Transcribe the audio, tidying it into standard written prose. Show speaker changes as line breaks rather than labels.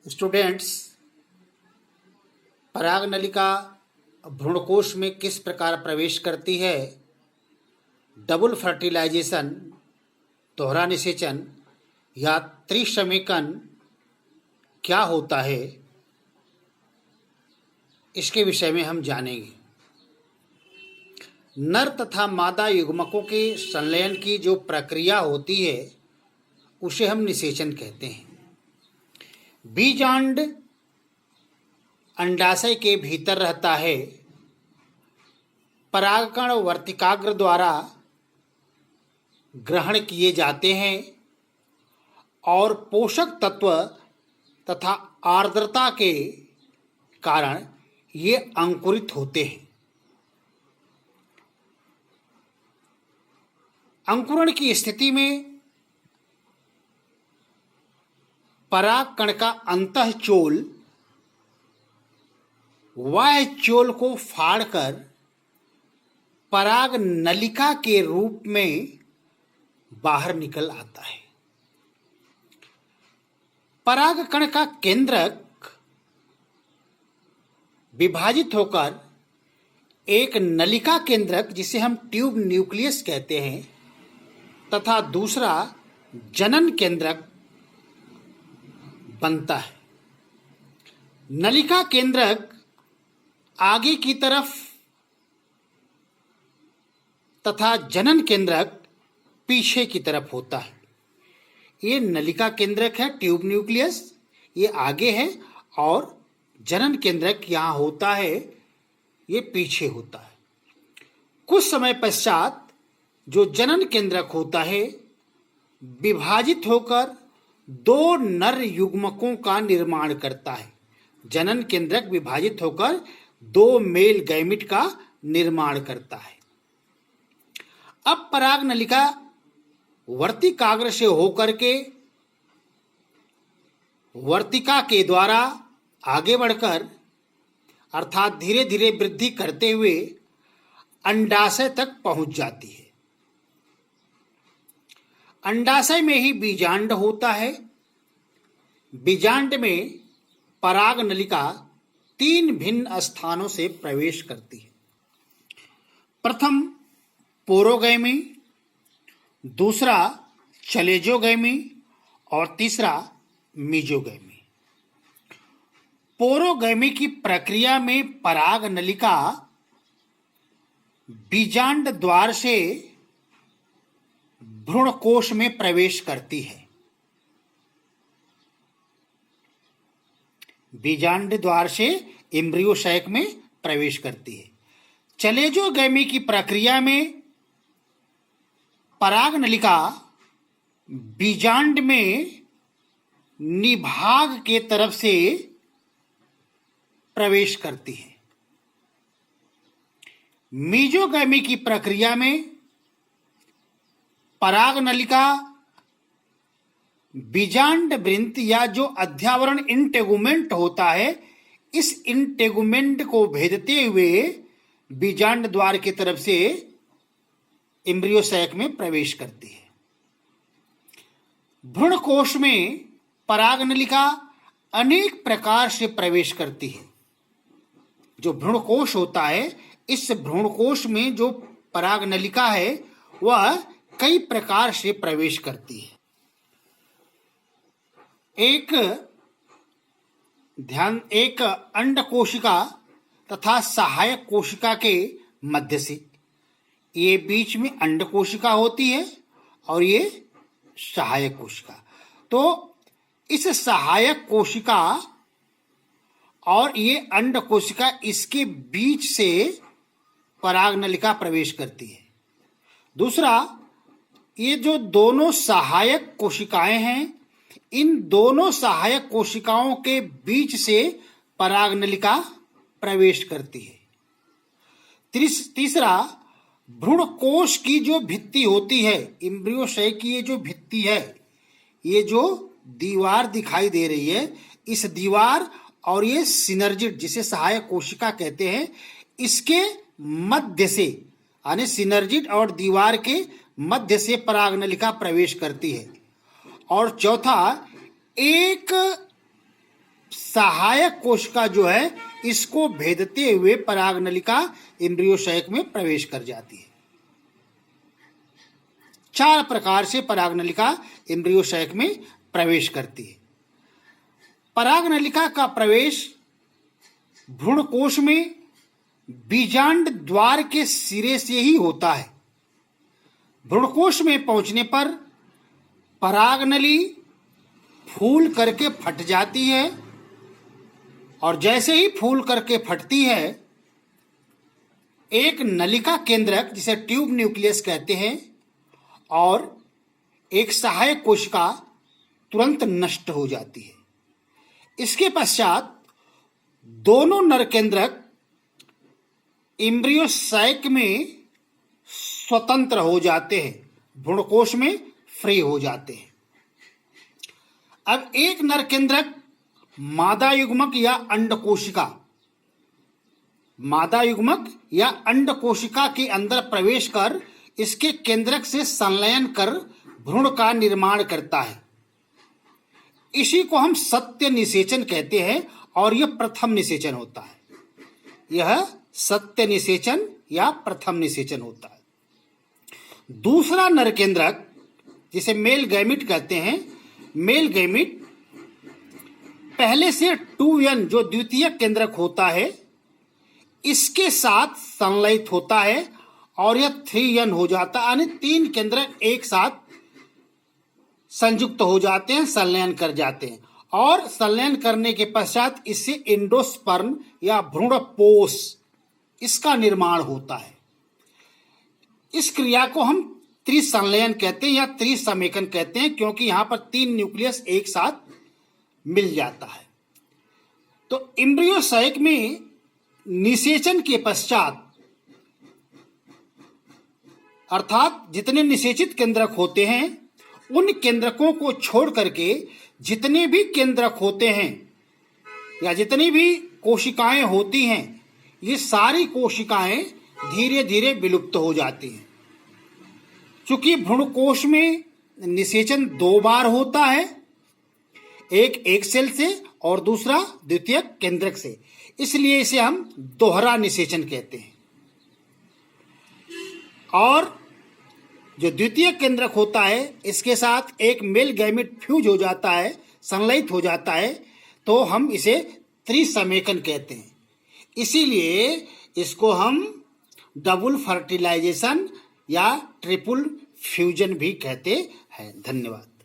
Students, पराग नलिका भ्रूणकोश में किस प्रकार प्रवेश करती है, डबल फर्टिलाइजेशन, दोहरा निषेचन या त्रिशमीकन क्या होता है, इसके विषय में हम जानेंगे। नर तथा मादा युग्मकों के संलयन की जो प्रक्रिया होती है उसे हम निषेचन कहते हैं। बीजांड अंडाशय के भीतर रहता है। परागकण वर्तिकाग्र द्वारा ग्रहण किए जाते हैं और पोषक तत्व तथा आर्द्रता के कारण ये अंकुरित होते हैं। अंकुरण की स्थिति में परागकण का अंतःचोल बाह्य चोल को फाड़कर पराग नलिका के रूप में बाहर निकल आता है। परागकण का केंद्रक विभाजित होकर एक नलिका केंद्रक, जिसे हम ट्यूब न्यूक्लियस कहते हैं, तथा दूसरा जनन केंद्रक बनता है। नलिका केंद्रक आगे की तरफ तथा जनन केंद्रक पीछे की तरफ होता है। ये नलिका केंद्रक है ट्यूब न्यूक्लियस, ये आगे है, और जनन केंद्रक यहाँ होता है, ये पीछे होता है। कुछ समय पश्चात जो जनन केंद्रक होता है विभाजित होकर दो नर युग्मकों का निर्माण करता है। जनन केंद्रक विभाजित होकर दो मेल गैमिट का निर्माण करता है। अब पराग नलिका वर्तिकाग्र से होकर के वर्तिका के द्वारा आगे बढ़कर, अर्थात धीरे धीरे वृद्धि करते हुए अंडाशय तक पहुंच जाती है। अंडाशय में ही बीजांड होता है। बीजांड में पराग नलिका तीन भिन्न स्थानों से प्रवेश करती है। प्रथम पोरोगैमी, दूसरा चलेजोगैमी और तीसरा मीजोगैमी। पोरोगैमी की प्रक्रिया में पराग नलिका बीजांड द्वार से भ्रूणकोश में प्रवेश करती है। बीजांड द्वार से एम्ब्रियो सैक में प्रवेश करती है। चलेजोगैमी की प्रक्रिया में पराग नलिका बीजांड में निभाग के तरफ से प्रवेश करती है। मीजोगैमी की प्रक्रिया में पराग नलिका बीजांड वृंत या जो अध्यावरण इंटेगुमेंट होता है, इस इंटेगुमेंट को भेदते हुए बीजांड द्वार की तरफ से एम्ब्रियो सैक में प्रवेश करती है। भ्रूणकोश में पराग नलिका अनेक प्रकार से प्रवेश करती है। जो भ्रूणकोश होता है, इस भ्रूणकोश में जो पराग नलिका है वह कई प्रकार से प्रवेश करती है। एक अंड कोशिका तथा सहायक कोशिका के मध्य से, ये बीच में अंड कोशिका होती है और ये सहायक कोशिका। तो इस सहायक कोशिका और ये अंड कोशिका, इसके बीच से पराग नलिका प्रवेश करती है। दूसरा, ये जो दोनों सहायक कोशिकाएं हैं, इन दोनों सहायक कोशिकाओं के बीच से पराग नलिका प्रवेश करती है। तीसरा, भ्रूणकोश की जो भित्ति होती है, एम्ब्रियो सैक की ये जो भित्ति है, ये जो दीवार दिखाई दे रही है, इस दीवार और ये सिनर्जिड, जिसे सहायक कोशिका कहते हैं, इसके मध्य से, यानी सिनर्जिड और दीवार के मध्य से पराग नलिका प्रवेश करती है। और चौथा, एक सहायक कोशिका जो है इसको भेदते हुए परागनलिका एम्ब्रियोसाइक में प्रवेश कर जाती है। 4 प्रकार से परागनलिका एम्ब्रियोसाइक में प्रवेश करती है। परागनलिका का प्रवेश भ्रूणकोश में बीजांड द्वार के सिरे से ही होता है। भ्रूणकोश में पहुंचने पर परागनली फूल करके फट जाती है और जैसे ही फूल करके फटती है एक नलिका केंद्रक जिसे ट्यूब न्यूक्लियस कहते हैं और एक सहायक कोशिका तुरंत नष्ट हो जाती है। इसके पश्चात दोनों नर केंद्रक एम्ब्रियोसाइक में स्वतंत्र हो जाते हैं, भ्रूणकोश में फ्री हो जाते हैं। अब एक नर केंद्रक मादा युग्मक या अंड कोशिका के अंदर प्रवेश कर इसके केंद्रक से संलयन कर भ्रूण का निर्माण करता है। इसी को हम सत्य निषेचन कहते हैं और यह प्रथम निषेचन होता है। यह सत्य निषेचन या प्रथम निषेचन होता है। दूसरा नर केंद्रक जिसे मेल गैमिट कहते हैं, मेल गैमिट पहले से 2n जो द्वितीय केंद्रक होता है इसके साथ संलयित होता है और यह 3n हो जाता है, यानी 3 केंद्रक एक साथ संयुक्त हो जाते हैं, संलयन कर जाते हैं और संलयन करने के पश्चात इससे एंडोस्पर्म या भ्रूणपोष इसका निर्माण होता है। इस क्रिया को हम त्रिसंलयन कहते हैं या त्रिसमेकन कहते हैं क्योंकि यहां पर 3 न्यूक्लियस एक साथ मिल जाता है। तो एम्ब्रियोसाइक में निषेचन के पश्चात अर्थात जितने निषेचित केंद्रक होते हैं उन केंद्रकों को छोड़ करके जितने भी केंद्रक होते हैं या जितनी भी कोशिकाएं होती हैं ये सारी कोशिकाएं धीरे धीरे विलुप्त हो जाती हैं। चूंकि भ्रूणकोश में निषेचन 2 बार होता है, एक सेल से और दूसरा द्वितीय केंद्रक से, इसलिए इसे हम दोहरा निषेचन कहते हैं। और जो द्वितीय केंद्रक होता है इसके साथ एक मेल गैमिट फ्यूज हो जाता है, संलयित हो जाता है, तो हम इसे त्रिसमेकन कहते हैं। इसीलिए इसको हम डबल फर्टिलाइजेशन या ट्रिपल फ्यूजन भी कहते हैं। धन्यवाद।